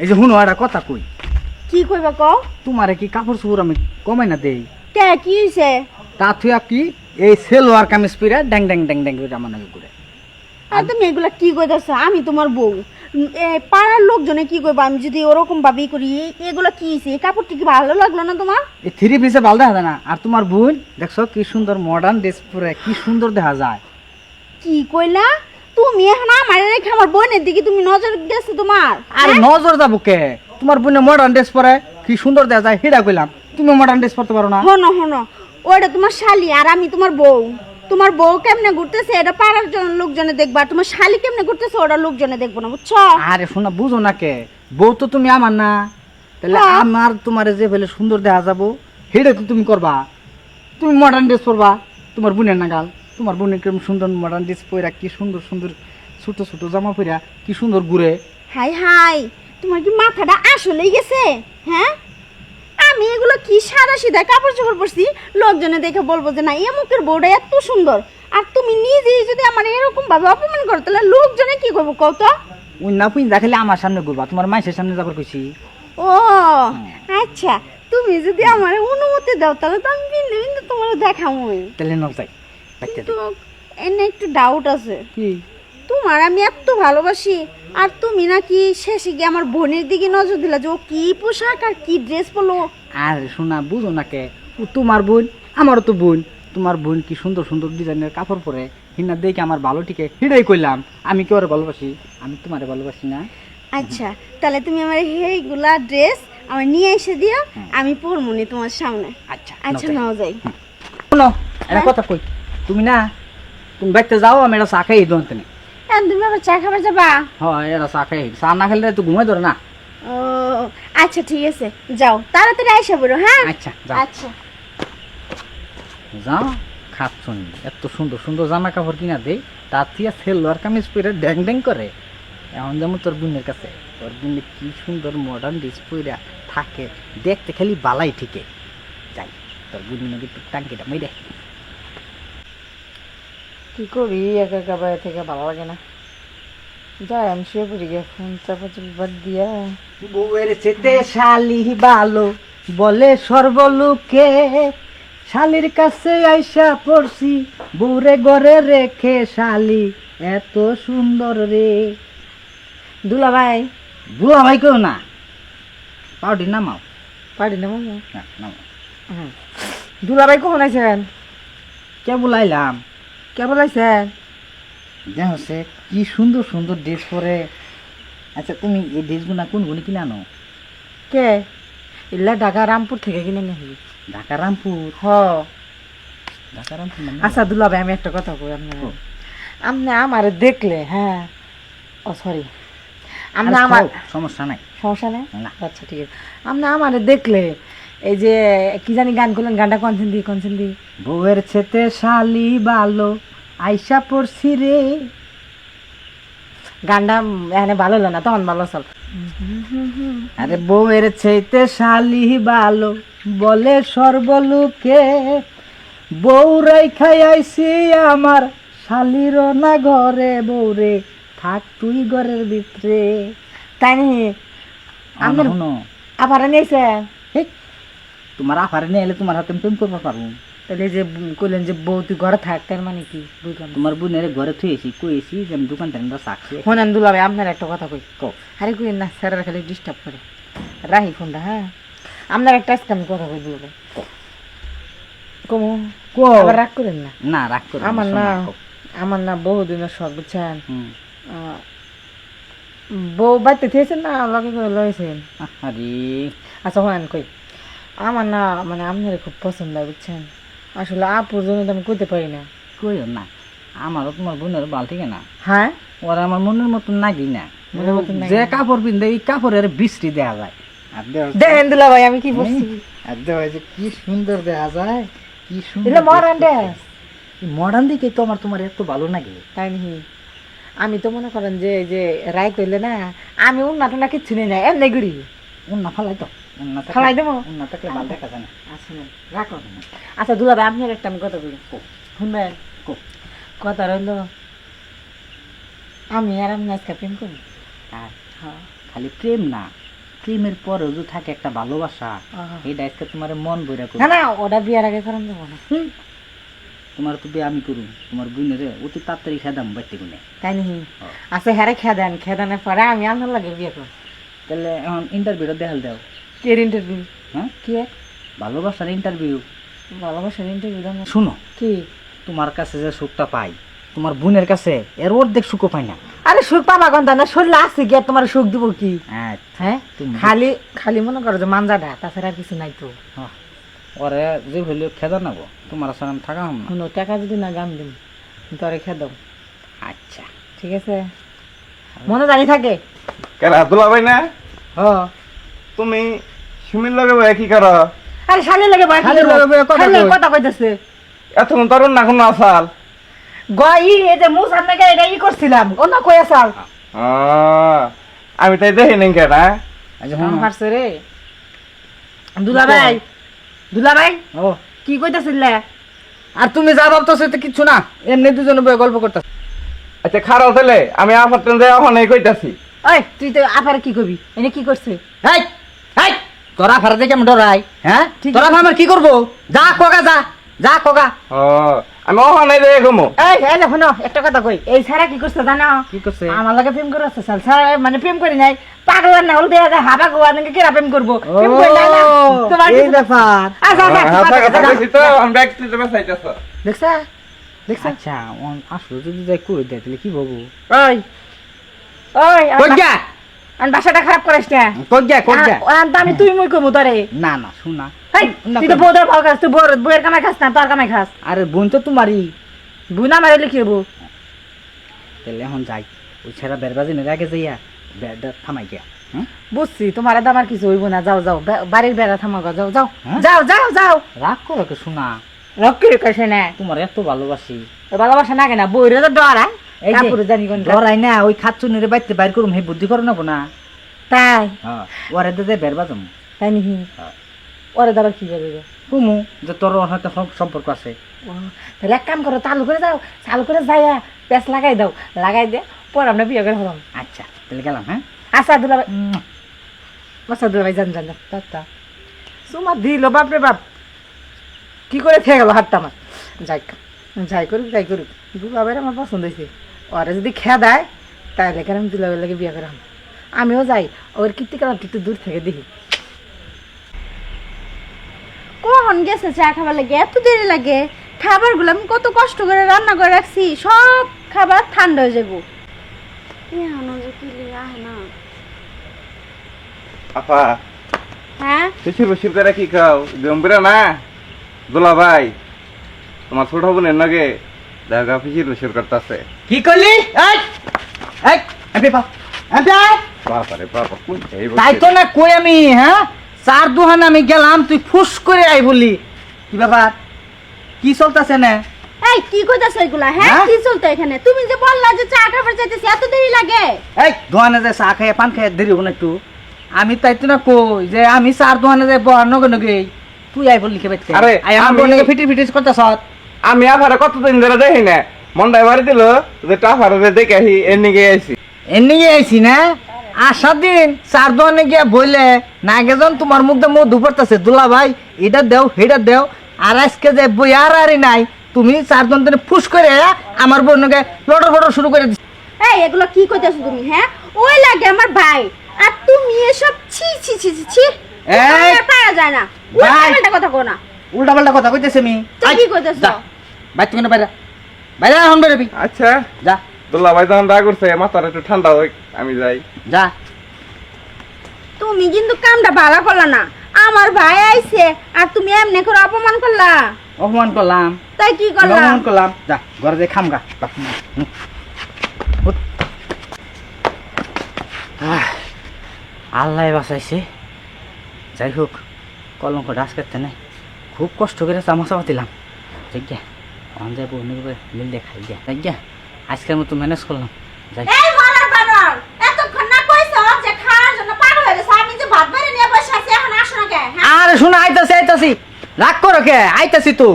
এই যে শুনো একটা কথা কই, কি কইবা কও? তোমারে কি কাপড় চোপড় আমি কমাই না দেই? কে কি হইছে? তা তুই কি এই সেলোয়ার কামিজ পরে ড্যাং ড্যাং ড্যাং ড্যাং করে আমার নাকি করে? আর তুমি এগুলা কি কইতাছো? আমি তোমার বউ, পাড়ার লোকজনে কি কইবা আমি যদি ওরকম ভাবেই করি? এগুলা কি হইছে? এই কাপড়টা কি ভালো লাগলো না তোমার? এই থ্রি পিসে ভালো দেখা যায় না? আর তোমার বোন দেখছো কি সুন্দর মডার্ন ড্রেস পরে কি সুন্দর দেখা যায়। কি কইলা? তুমি এখন আমার রেখে আমার বোনের দিকে তুমি নজর গেছো তোমার? আরে নজর যাবো কে? তোমার বোনে মডার্ন ড্রেস পরে কি সুন্দর দেখা যায় সেটা কইলাম। তুমি মডার্ন ড্রেস পরতে পারো না? হনো হনো, ওইটা তোমার শালি আর আমি তোমার বউ। তোমার বউ কেমনে ঘুরতেছে এটা পাড়ার লোকজনে দেখবা, তোমার শালি কেমনে ঘুরতেছে ওটা লোকজনে দেখবো না, বুঝছো? আরে শোনা, বুঝো না কে? বউ তো তুমি আমার না, তাহলে হ্যাঁ। আমার তোমারে যে ফেলে সুন্দর দেখা যাবো সেটা তো তুমি করবা। তুমি মডার্ন ড্রেস পরবা তোমার বোনের নাগাল। তোমার বোনের কেমন সুন্দর মডার্ন ড্রেস পরা, কি সুন্দর সুন্দর ছোট ছোট জামা পরা কি সুন্দর ঘুরে। হাই হাই, তোমার কি মাথাটা আসলেই গেছে? হ্যাঁ, আমি এগুলো কি সাদা সিধা কাপড় চোপড় পরছি, লোকজনে দেখে বলবো যে না এমুকের বউটা এত সুন্দর, আর তুমি নিজেই যদি আমার এরকম ভাবে অপমান করো তাহলে লোকজনে কি করবো কও তো? ওই না পুই দেখালে আমার সামনে ঘুরবা, তোমার মাইসের সামনে যাবার কইছি। ও আচ্ছা, তুমি যদি আমার অনুমতি দাও তাহলে তো আমি কিন্তু কিন্তু তোমার দেখামই। তাহলে নাও যাই বাইতে কিন্তু এনে একটু ডাউট আছে, কি? তোমার আমি এত ভালোবাসি আর তুমি নাকি শেষে গিয়ে আমার বোনের দিকে নজর দিলা যে ও কি পোশাক আর কি ড্রেস পরলো। আরে শোনা, বুঝো না কে? ও তোমার বোন, আমারও তো বোন। তোমার বোন কি সুন্দর সুন্দর ডিজাইনের কাপড় পরে হিনা দেখে আমার ভালো ঠিকে হিটাই কইলাম। আমি কি ওরে ভালোবাসি? আমি তোমারে ভালোবাসি না? আচ্ছা, তাহলে তুমি আমার এইগুলা ড্রেস আমার নিয়ে এসে দিও, আমি পরমুনি তোমার সামনে। আচ্ছা আচ্ছা নাও যাই। শোনো একটা কথা কই, তুমি না তুমি বাইতে যাও, আমি এটা চা খাই দোকান থেকে। তুমি আবার চা খাবার যাবা? হয় এটা চা খাই, চা না খেলে তো ঘুমাই ধরে না। ও আচ্ছা ঠিক আছে, যাও তাড়াতাড়ি আইসা বলো। হ্যাঁ আচ্ছা যাও আচ্ছা। যাও। খাচ্ছনি এত সুন্দর সুন্দর জামা কাপড় কিনা দেই, তার থেকে সেলোয়ার কামিজ পরে ড্যাং ড্যাং করে। এখন যেমন তোর বোনের কাছে, তোর বোনে কি সুন্দর মডার্ন ড্রেস পরে থাকে, দেখতে খালি বালাই ঠিকে। যাই তোর বোনের নাকি একটু টাঙ্কিটা মেরে। কি করি, একা একা বাইরে থেকে ভালো লাগে না। যাই আমি শুয়ে পড়ি গিয়ে, ফোন চাপা চাপি বাদ দিয়া। বউয়ের চেতে শালি ভালো বলে সর্বলোকে, শালির কাছে আইসা পড়ছি বউরে ঘরে রেখে, শালি এত সুন্দর রে। দুলা ভাই, বুড়া ভাই কেউ না, পাউডি নামাও। পারি না মামা। না নামাও। দুলা ভাই কখন আইছেন? কে বলাইলাম? কেবল আইছেন? দেখ হচ্ছে কি সুন্দর সুন্দর ড্রেস পরে। আচ্ছা তুমি এই ড্রেসগুলো কোন গুণে কিনে আনো? কে? ইল্লা ঢাকা রামপুর থেকে কিনে নিয়ে। ঢাকা রামপুর? হ। ঢাকা রামপুর মানে? আচ্ছা দুলা ভাই, আমি একটা কথা কই আপনার। কও। আপনি আমার দেখলে, হ্যাঁ, ও সরি, আপনি আরে আমার খাও, সমস্যা নাই। সমস্যা নেই। না। আচ্ছা ঠিক আছে, আপনি আমার দেখলে এই যে কি জানি গান করলেন, গানটা কনসেন দি। বউয়ের ছেতে শালি ভালো আইসা পড়ছি রে। গানটা এখানে ভালো হলো না, তখন ভালো চল। আরে বউয়ের ছেতে শালি ভালো বলে সর্বলোকে, বউ রাইখাই আইছি আমার শালির না ঘরে, বউরে থাক তুই ঘরের ভিতরে। তাই নি? আমার আপনার শুনো, আবার নিয়েছে? তোমার আফারে নিয়ে এলে তোমার হাতে আমি প্রেম করতে পারবো। তাহলে যে কইলেন যে বউ তুই ঘরে থাক, তার মানে কি বুঝলাম না। তোমার বোনের ঘরে থুয়েছি, কইছি যে আমি দোকান থেকে চাকরি। শোনেন দুলা ভাই, আপনার একটা কথা কই। কও। আরে কই না, স্যারেরা খালি ডিস্টার্ব করে। রাহি ফোনটা, হ্যাঁ। আপনার একটা আজকে আমি কথা কই দুলা ভাই। কমু কও। আবার রাগ করেন না। না রাগ করো আমার না, আমার না বহুদিনের শখ, বুঝছেন। আহ, বউ বাড়িতে থেয়েছেন না, লগে করে লয়েছেন। আরে আচ্ছা শোনেন কই, আমার না মানে আপনার খুব পছন্দ হয়, বুঝছেন। আসলে আপুর জন্য তো আমি করতে পারি না। কইও না, আমারও তোমার বোনের বাল ঠিক না। হ্যাঁ, ওরা আমার মনের মতন নাগি না। মনের মতন নাগি যে না। কাপড় পিনতে এই কাপড়ের বৃষ্টি দেওয়া যায়। আর দেখেন দুলা ভাই আমি কি বলছি। আর দেওয়া যে কি সুন্দর দেখা যায়, কি সুন্দর। এগুলো মডার্ন ড্রেস। মডার্ন দিকে তো আমার তোমার এত ভালো লাগে। তাই নি? আমি তো মনে করেন যে যে রায় করলে না, আমি উন্নাটা না কিচ্ছু নেই না, এমনি ঘুরি। উন্না ফালাই তো, ফালাই দেবো? উন্না থাকলে ভালো দেখা যায় না। আচ্ছা রাখো। আচ্ছা দুলা ভাই, আপনার একটা আমি কথা বলি, শুনবেন? কও। কথা রইল, আমি আর আপনি আজকে প্রেম করি। আর হ্যাঁ। খালি প্রেম না, প্রেমের পরেও যে থাকে একটা ভালোবাসা, এটা আজকে তোমার মন বইরা করো। না না ওটা বিয়ার আগে করাম যাবো না। তোমার তো বিয়ে আমি করুম, তোমার বোনের অতি তাড়াতাড়ি খেদাম বাড়তে গুনে। তাই নাকি? আচ্ছা হ্যাঁ খেদানের পরে আমি আমার লাগে বিয়ে করব। তাহলে এখন ইন্টারভিউটা দেখাল দাও। কে ইন্টারভিউ? হ্যাঁ, কি ভালোবাসার ইন্টারভিউ। ভালোবাসার ইন্টারভিউ দাও? শুনো, কি তোমার কাছে যে সুখটা পাই, তোমার বোনের কাছে এর অর্ধেক সুখও পাই না। আরে সুখ পাবা গন্ধা না, শরীর আছে গিয়ে তোমার সুখ দিব কি? হ্যাঁ তুমি খালি খালি মনে করো যে মানজাটা, তাছাড়া আর কিছু নাই তো। ওরে যে হইলে খেদা নেবো, তোমার আসলে আমি থাকা হম না। শুনো, টাকা যদি না গান দিন তোরে খেদাও। আচ্ছা ঠিক আছে, মনে জানি থাকে। কেন দুলা ভাই না হ তুমি সুমির লগে বয়ে কি করো? আরে শালি লাগে ভাই, শালির লগে বইয়া কথা কই। কথা কইতাছে এতক্ষণ তোর না কোনো আসাল। গই এই যে মুসার নাকি এটা ই করছিলাম, অন্য কই আসাল। আমি তাই দেখি নাই কেন। আচ্ছা কাম শোনো। পারছে রে দুলাভাই। দুলাভাই ও, কি কইতাছিলে? আর তুমি যা ভাবতেছো তো কিচ্ছু না, এমনি দুজনে বয়ে গল্প করতেছ। আচ্ছা খারাপ হলে আমি আমার ট্রেন যাই এখন এই কইতাছি। ওই তুই তো আপারে কি কবি, এনে কি করছে? এই এই তোরা ফারা দেখে আমি ডরাই? হ্যাঁ, ঠিক তোরা আমার কি করবো? যা কোগা, যা যা কোগা। ও আমি ওখানে যাই ঘুমো। এই এই দেখো না, একটা কথা কই, এই সারা কি করছে জানো? কি করছে? আমার লাগে প্রেম করে আসছে সারা, মানে প্রেম করি নাই, পাগল না হল দেখা যায় হাবা গোয়া নাকি কিরা প্রেম করবো, প্রেম করি নাই না তোমার এই ব্যাপার। আচ্ছা কথা কইছি তো আমি ব্যাগ দিতে বেসাইতাছ। দেখছা দেখছা? আচ্ছা আসলে যদি যাই কই দেয় তাহলে কি বলবো? ওই ওই কই যা, আর বাসাটা খারাপ করিস না। কই যা, কই যা। আমি তুই মই কমু তোরে। না না শোনা, হেই তুই তো বউদের ভাও খাস, তুই বউয়ের কামাই খাস না, তোর কামাই খাস। আরে বোন তো তোমারই। বুনা মারিলে কি হবো? তাহলে এখন যাই, ওই ছেড়া বেরবাজিনের আগে যাইয়া বেড়টা থামাই গিয়া। হুম, বুঝছি, তোমার দাম আর কিছু হইব না, যাও যাও বাড়ির বেড়া থামাগো, যাও যাও হ্যাঁ? যাও যাও যাও। রাগ করো কে শোনা, রক্ষি রেখেছে না, তোমার এত ভালোবাসি। ভালোবাসা না কেনা বইরে তো ডরায়। এই যে কাপড় জানি কোন ডরাই না, ওই খাচ্চুনির বাইতে বাইর করুম, হে বুদ্ধি করো নেবো না। তাই হ্যাঁ, ওরে দে বেরবাজম তাই নাকি? হ্যাঁ। ওরে দাবার কি করবে? কুমু যে তোর ওর হয়তো সম্পর্ক আছে। ও, তাহলে এক কাম করো, চালু করে যাও, চালু করে যাইয়া পেঁচ লাগাই দাও, লাগাই দে পরে আমরা বিয়ে করে হলাম। আচ্ছা তাহলে গেলাম। হ্যাঁ, আচ্ছা দুলাভাই, আচ্ছা দুলাভাই যান যান যান, টাটা। সুমা দিল বাপরে বাপ, কি করে খেয়ে গেল হাতটা আমার। যাই যাই করুক যাই করুক, দুলাভাই আমার পছন্দ হয়েছে। ওরা যদি খেয়ে দেয় তাহলে কেন আমি দুলাভাই লাগে বিয়ে করাম। আমিও যাই, ওর কীর্তিকাল একটু দূর থেকে দেখি। কখন গেছে চা খাবার লাগে? এত দেরি লাগে? খাবারগুলো আমি কত কষ্ট করে রান্না করে রাখছি, সব খাবার ঠান্ডা হয়ে যাবো। আপা হ্যাঁ শিশির বসির করে কি খাও? গম্ভীরা না দুলা ভাই, তোমার ছোট বোনের নাকি দেখা ফিসির বসির করতেছে। কি করলি? এই এই এমপি পা, এমপি আয়। বাবারে বাবা, কোন এই তাই তো না কই আমি। হ্যাঁ, চার দুহানে আমি গেলাম, তুই ফুস করে আই বললি। কি ব্যাপার, কি চলতেছে না? এই কি কইতাছ এগুলা? হ্যাঁ হ্যাঁ? কি চলতো এখানে? তুমি যে বললা যে চা খাবার চাইতেছি, এত দেরি লাগে? এই দোকানে যায় চা খাইয়া পান খাইয়া দেরি হবো না একটু? আমি তাই তো না কই যে আমি চার দোকানে যাই বহার নগে নগে, তুই আই বললি কে বাইতে? আরে, আই আমার আমি- বলে ফিটি ফিটিস করতেছ। আমি আফারে কতদিন ধরে দেখি না, মন্ডাই বাড়ি দিল যে টাফারে যে দেখে আসি এর নিকে আইছি। এমনি আইছি না, আসার দিন চার দোকানে গিয়া বইলে না গেজন তোমার মুখ দিয়ে মধু পড়তেছে, দুলা ভাই এটা দেও সেটা দেও। আর আজকে যে বই আর নাই, তুমি চার দোকান ফুস করে আমার বোনকে লটর ফটর শুরু করে দিচ্ছ। এই এগুলো কি কইতাছো তুমি? হ্যাঁ, ওই লাগে আমার ভাই, আর তুমি এসব ছি ছি ছি ছি ছি। এই! পারা যায় না, ভাই! উল্টা কথা কো না। উল্টা পাল্টা কথা কইতেছে আমি। তো কি কইতেছ? বাইতে কেন বাইরে বাইরে এখন বেরোবি। আচ্ছা যা দুলা ভাই যখন রাগ করছে মাথার একটু ঠান্ডা হোক, আমি যাই। যা। তুমি কিন্তু কামটা ভালো করলা না। আমার ভাই আইছে আর তুমি এমনি করে অপমান করলা। অপমান করলাম, তাই কি করলা? অপমান করলাম। যা ঘরে যাই খামগা। আল্লাহ বাঁচাইছে। যাই হোক, কলঙ্ক ডাস করতে নেই, খুব কষ্ট করে চামচা পাতিলাম। যাই অন যাই বন্ধু মিল দিয়ে খাই গিয়া। যাই আজকের মতো ম্যানেজ করলাম। যাই এই মরার বানর, এতক্ষণ না কইছো যে খাওয়ার জন্য পাগল হয়ে গেছে, আমি যে ভাত বেড়ে নিয়ে বসে আছি, এখন আসো না কে? হ্যাঁ, আরে শোনা, আইতাছি আইতাছি, রাগ করো কে? আইতাছি তো।